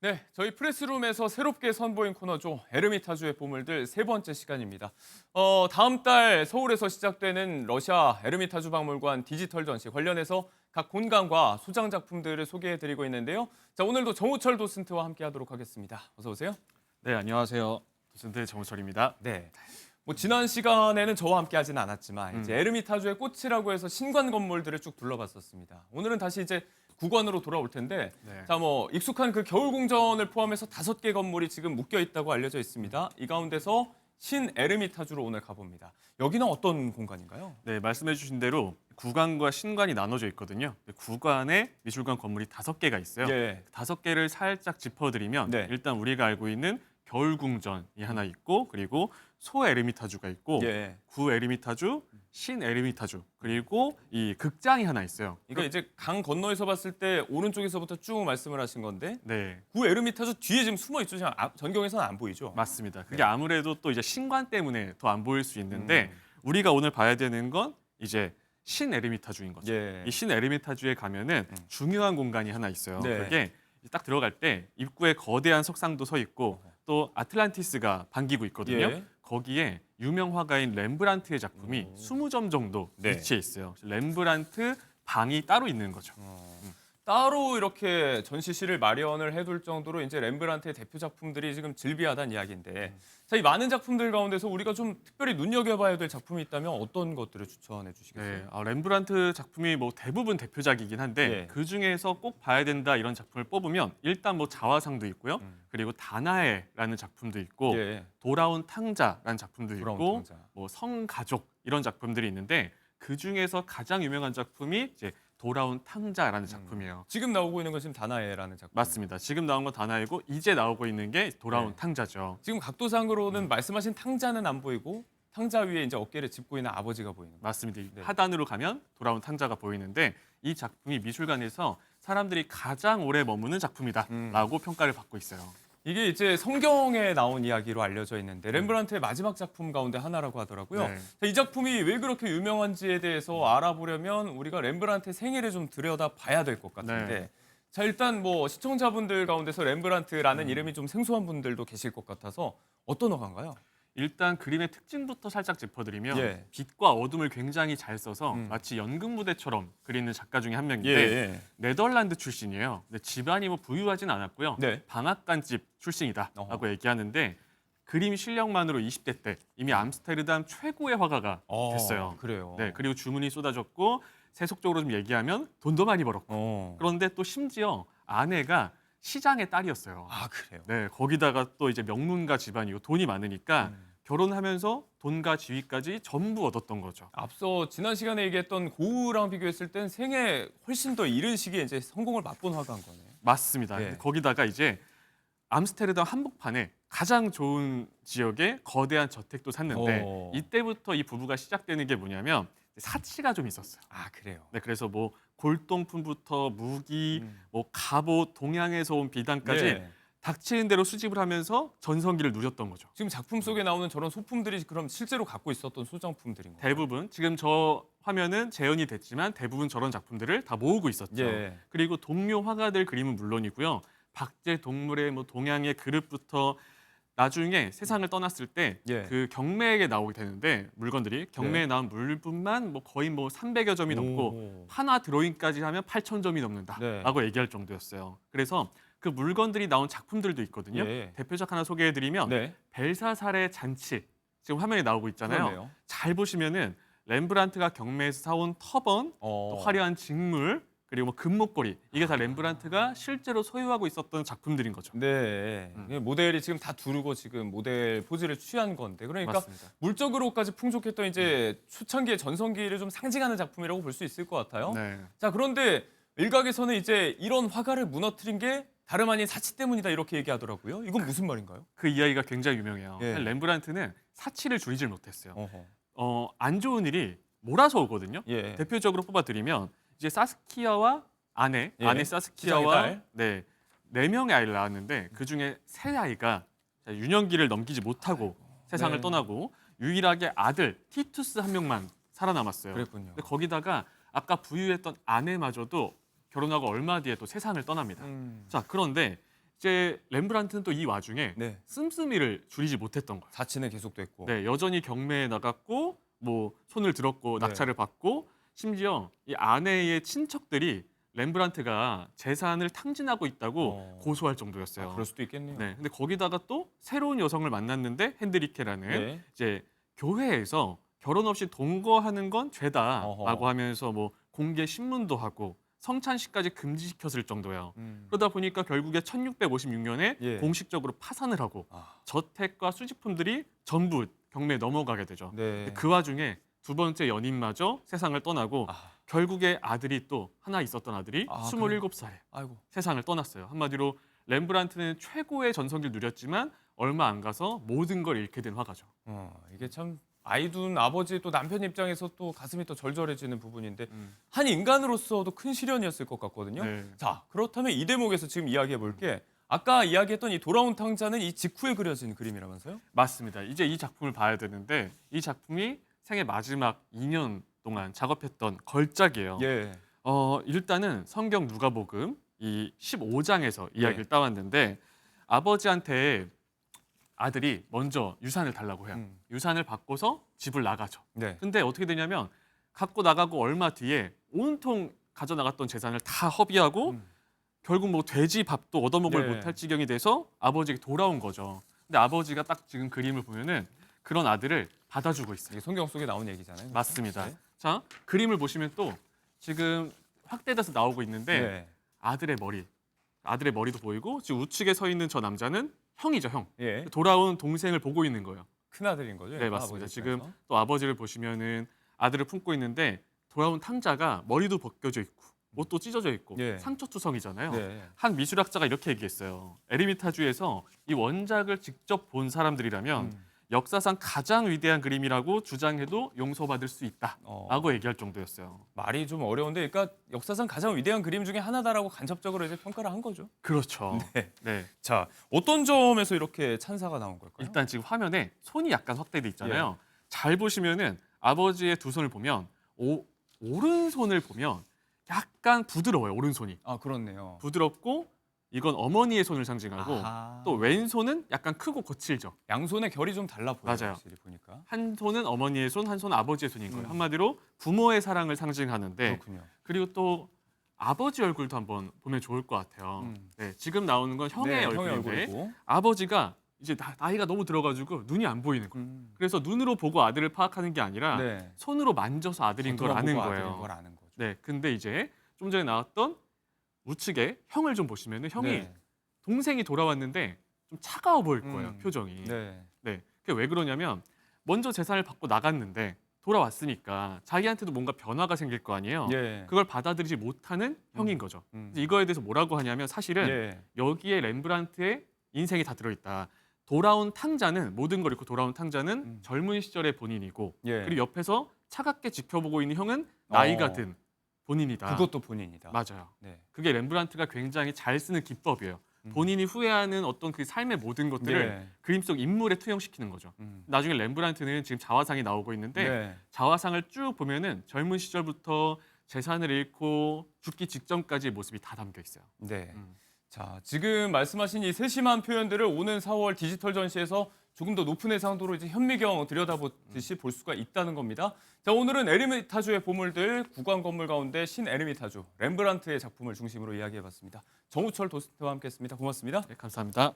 네, 저희 프레스룸에서 새롭게 선보인 코너죠. 에르미타주의 보물들 세 번째 시간입니다. 다음 달 서울에서 시작되는 러시아 에르미타주 박물관 디지털 전시 관련해서 각 본관과 소장 작품들을 소개해드리고 있는데요. 자, 오늘도 정우철 도슨트와 함께하도록 하겠습니다. 어서 오세요. 네, 안녕하세요. 도슨트 정우철입니다. 네. 지난 시간에는 저와 함께 하지는 않았지만 이제 에르미타주의 꽃이라고 해서 신관 건물들을 쭉 둘러봤었습니다. 오늘은 다시 이제 국원으로 돌아올 텐데 네. 자, 익숙한 그 겨울궁전을 포함해서 5개 건물이 지금 묶여 있다고 알려져 있습니다. 이 가운데서 신 에르미타주로 오늘 가봅니다. 여기는 어떤 공간인가요? 네, 말씀해 주신 대로 구관과 신관이 나눠져 있거든요. 구관에 미술관 건물이 5개가 있어요. 예. 5개를 살짝 짚어드리면 네. 일단 우리가 알고 있는 겨울궁전이 하나 있고, 그리고 소 에르미타주가 있고, 예. 구 에르미타주, 신 에르미타주, 그리고 이 극장이 하나 있어요. 이게 이제 강 건너에서 봤을 때 오른쪽에서부터 쭉 말씀을 하신 건데 네, 구 에르미타주 뒤에 지금 숨어 있죠. 지금 전경에서는 안 보이죠? 맞습니다. 그게 네. 아무래도 또 이제 신관 때문에 더 안 보일 수 있는데 우리가 오늘 봐야 되는 건 이제 신 에르미타주인 거죠. 예. 이 신 에르미타주에 가면은 중요한 공간이 하나 있어요. 네. 그게 딱 들어갈 때 입구에 거대한 석상도 서 있고 또 아틀란티스가 반기고 있거든요. 예. 거기에 유명 화가인 렘브란트의 작품이 20점 정도 네. 위치해 있어요. 렘브란트 방이 따로 있는 거죠. 따로 이렇게 전시실을 마련을 해둘 정도로 이제 렘브란트의 대표 작품들이 지금 즐비하다는 이야기인데, 자, 이 많은 작품들 가운데서 우리가 좀 특별히 눈여겨봐야 될 작품이 있다면 어떤 것들을 추천해 주시겠어요? 네, 렘브란트 작품이 뭐 대부분 대표작이긴 한데 예. 그 중에서 꼭 봐야 된다 이런 작품을 뽑으면 일단 뭐 자화상도 있고요. 그리고 다나에라는 작품도 있고 예. 돌아온 탕자라는 작품도 돌아온 있고 탕자. 뭐 성가족 이런 작품들이 있는데 그 중에서 가장 유명한 작품이 이제 돌아온 탕자라는 작품이에요. 지금 나오고 있는 건 지금 다나에라는 작품. 맞습니다. 지금 나온 건 다나이고 이제 나오고 있는 게 돌아온 네. 탕자죠. 지금 각도상으로는 말씀하신 탕자는 안 보이고 탕자 위에 이제 어깨를 짚고 있는 아버지가 보이는 거예요. 맞습니다. 네. 하단으로 가면 돌아온 탕자가 보이는데 이 작품이 미술관에서 사람들이 가장 오래 머무는 작품이다라고 평가를 받고 있어요. 이게 이제 성경에 나온 이야기로 알려져 있는데 렘브란트의 마지막 작품 가운데 하나라고 하더라고요. 네. 자, 이 작품이 왜 그렇게 유명한지에 대해서 알아보려면 우리가 렘브란트의 생애를 좀 들여다 봐야 될 것 같은데, 네. 자, 일단 시청자분들 가운데서 렘브란트라는 이름이 좀 생소한 분들도 계실 것 같아서 어떤 화가인가요? 일단 그림의 특징부터 살짝 짚어드리면 예. 빛과 어둠을 굉장히 잘 써서 마치 연극 무대처럼 그리는 작가 중에 한 명인데 예. 네덜란드 출신이에요. 근데 집안이 뭐 부유하진 않았고요. 네. 방앗간집 출신이다라고 어허. 얘기하는데 그림 실력만으로 20대 때 이미 암스테르담 최고의 화가가 됐어요. 그래요. 네, 그리고 주문이 쏟아졌고 세속적으로 좀 얘기하면 돈도 많이 벌었고 그런데 또 심지어 아내가 시장의 딸이었어요. 아, 그래요. 네, 거기다가 또 이제 명문가 집안이고 돈이 많으니까 결혼하면서 돈과 지위까지 전부 얻었던 거죠. 앞서 지난 시간에 얘기했던 고우랑 비교했을 땐 생애 훨씬 더 이른 시기에 이제 성공을 맛본 화가인 거네요. 맞습니다. 예. 거기다가 이제 암스테르담 한복판에 가장 좋은 지역에 거대한 저택도 샀는데 이때부터 이 부부가 시작되는 게 뭐냐면 사치가 좀 있었어요. 아, 그래요. 네, 그래서 뭐 골동품부터 무기, 뭐 갑옷, 동양에서 온 비단까지 예. 닥치는 대로 수집을 하면서 전성기를 누렸던 거죠. 지금 작품 속에 나오는 저런 소품들이 그럼 실제로 갖고 있었던 소장품들인 거예요? 대부분 지금 저 화면은 재현이 됐지만 대부분 저런 작품들을 다 모으고 있었죠. 예. 그리고 동료 화가들 그림은 물론이고요. 박제 동물의 뭐 동양의 그릇부터 나중에 세상을 떠났을 때 예. 그 경매에 나오게 되는데 물건들이 경매에 나온 물품만 뭐 거의 뭐 300여 점이 넘고 오. 하나 드로잉까지 하면 8,000점이 넘는다라고 네. 얘기할 정도였어요. 그래서 그 물건들이 나온 작품들도 있거든요. 예. 대표작 하나 소개해드리면 네. 벨사살의 잔치 지금 화면에 나오고 있잖아요. 그러네요. 잘 보시면은 렘브란트가 경매에서 사온 터번, 또 화려한 직물, 그리고 뭐 금목걸이 이게 다 렘브란트가 실제로 소유하고 있었던 작품들인 거죠. 네. 이게 모델이 지금 다 두르고 지금 모델 포즈를 취한 건데, 그러니까 맞습니다. 물적으로까지 풍족했던 이제 초창기의 전성기를 좀 상징하는 작품이라고 볼 수 있을 것 같아요. 네. 자, 그런데 일각에서는 이제 이런 화가를 무너뜨린 게 다름 아닌 사치 때문이다 이렇게 얘기하더라고요. 이건 무슨 말인가요? 그 이야기가 굉장히 유명해요. 예. 렘브란트는 사치를 줄이질 못했어요. 어허. 안 좋은 일이 몰아서 오거든요. 예. 대표적으로 뽑아드리면 이제 사스키아와 아내 예. 시장의 사스키아와 딸, 네 명의 아이를 낳았는데 그 중에 세 아이가 유년기를 넘기지 못하고 세상을 네. 떠나고 유일하게 아들 티투스 한 명만 살아남았어요. 그랬군요. 근데 거기다가 아까 부유했던 아내마저도 결혼하고 얼마 뒤에 또 세상을 떠납니다. 자, 그런데 이제 렘브란트는 또 이 와중에 네. 씀씀이를 줄이지 못했던 거예요. 사치는 계속됐고. 네, 여전히 경매에 나갔고 뭐 손을 들었고 네. 낙찰을 받고 심지어 이 아내의 친척들이 렘브란트가 재산을 탕진하고 있다고 고소할 정도였어요. 그럴 수도 있겠네요. 네, 근데 거기다가 또 새로운 여성을 만났는데 핸드리케라는 네. 이제 교회에서 결혼 없이 동거하는 건 죄다라고 어허. 하면서 뭐 공개 신문도 하고 성찬식까지 금지시켰을 정도예요. 음. 그러다 보니까 결국에 1656년에 예. 공식적으로 파산을 하고 아, 저택과 수집품들이 전부 경매에 넘어가게 되죠. 네. 그 와중에 두 번째 연인마저 세상을 떠나고 아, 결국에 아들이 또 하나 있었던 아들이 아, 27살에 아이고. 세상을 떠났어요. 한마디로 렘브란트는 최고의 전성기를 누렸지만 얼마 안 가서 모든 걸 잃게 된 화가죠. 이게 참 아이 둔 아버지 또 남편 입장에서 또 가슴이 또 절절해지는 부분인데 음. 한 인간으로서도 큰 시련이었을 것 같거든요. 네. 자, 그렇다면 이 대목에서 지금 이야기해 볼게. 아까 이야기했던 이 돌아온 탕자는 이 직후에 그려진 그림이라면서요? 맞습니다. 이제 이 작품을 봐야 되는데 이 작품이 생애 마지막 2년 동안 작업했던 걸작이에요. 예. 일단은 성경 누가복음 이 15장에서 이야기를 예. 따왔는데 아버지한테 아들이 먼저 유산을 달라고 해요. 음. 유산을 받고서 집을 나가죠. 네. 근데 어떻게 되냐면 갖고 나가고 얼마 뒤에 온통 가져나갔던 재산을 다 허비하고 음. 결국 뭐 돼지 밥도 얻어먹을 네. 못할 지경이 돼서 아버지에게 돌아온 거죠. 근데 아버지가 딱 지금 그림을 보면은 그런 아들을 받아주고 있어요. 이게 성경 속에 나온 얘기잖아요. 맞습니다. 네. 자, 그림을 보시면 또 지금 확대돼서 나오고 있는데 네. 아들의 머리도 보이고 지금 우측에 서 있는 저 남자는 형이죠, 형. 예. 돌아온 동생을 보고 있는 거예요. 큰 아들인 거죠? 네, 맞습니다. 아버지 지금 입장에서. 또 아버지를 보시면은 아들을 품고 있는데 돌아온 탕자가 머리도 벗겨져 있고 옷도 찢어져 있고 예. 상처투성이잖아요. 네. 한 미술학자가 이렇게 얘기했어요. 에르미타주에서 이 원작을 직접 본 사람들이라면 음. 역사상 가장 위대한 그림이라고 주장해도 용서받을 수 있다라고 얘기할 정도였어요. 말이 좀 어려운데, 그러니까 역사상 가장 위대한 그림 중에 하나다라고 간접적으로 이제 평가를 한 거죠. 그렇죠. 네. 네. 자, 어떤 점에서 이렇게 찬사가 나온 걸까요? 일단 지금 화면에 손이 약간 확대돼 있잖아요. 예. 잘 보시면은 아버지의 두 손을 보면 오른손을 보면 약간 부드러워요. 오른손이 아, 그렇네요. 부드럽고 이건 어머니의 손을 상징하고 아하. 또 왼손은 약간 크고 거칠죠. 양손의 결이 좀 달라 보여요. 맞아요. 확실히 보니까. 한 손은 어머니의 손, 한 손은 아버지의 손인 거예요. 음. 한마디로 부모의 사랑을 상징하는데 그렇군요. 그리고 또 아버지 얼굴도 한번 보면 좋을 것 같아요. 음. 네, 지금 나오는 건 형의 네, 얼굴인데 얼굴이고. 아버지가 이제 나이가 너무 들어가지고 눈이 안 보이는 거예요. 그래서 눈으로 보고 아들을 파악하는 게 아니라 네. 손으로 만져서 아들인 걸 아는 아들인 거예요. 걸 아는 거죠. 네, 근데 이제 좀 전에 나왔던 우측에 형을 좀 보시면은 형이 네. 동생이 돌아왔는데 좀 차가워 보일 거예요, 음. 표정이. 네. 네, 그게 왜 그러냐면 먼저 재산을 받고 나갔는데 돌아왔으니까 자기한테도 뭔가 변화가 생길 거 아니에요. 예. 그걸 받아들이지 못하는 형인 거죠. 음. 이거에 대해서 뭐라고 하냐면 사실은 예. 여기에 렘브란트의 인생이 다 들어있다. 돌아온 탕자는 모든 걸 잃고 돌아온 탕자는 음. 젊은 시절의 본인이고 예. 그리고 옆에서 차갑게 지켜보고 있는 형은 나이가 어. 든 본인이다. 그것도 본인이다. 맞아요. 네. 그게 렘브란트가 굉장히 잘 쓰는 기법이에요. 본인이 후회하는 어떤 그 삶의 모든 것들을 예. 그림 속 인물에 투영시키는 거죠. 나중에 렘브란트는 지금 자화상이 나오고 있는데 네. 자화상을 쭉 보면은 젊은 시절부터 재산을 잃고 죽기 직전까지의 모습이 다 담겨 있어요. 네. 음. 자, 지금 말씀하신 이 세심한 표현들을 오는 4월 디지털 전시에서 조금 더 높은 해상도로 이제 현미경 들여다보듯이 볼 수가 있다는 겁니다. 자, 오늘은 에르미타주의 보물들 구간 건물 가운데 신 에르미타주 렘브란트의 작품을 중심으로 이야기해봤습니다. 정우철 도슨트와 함께했습니다. 고맙습니다. 네, 감사합니다.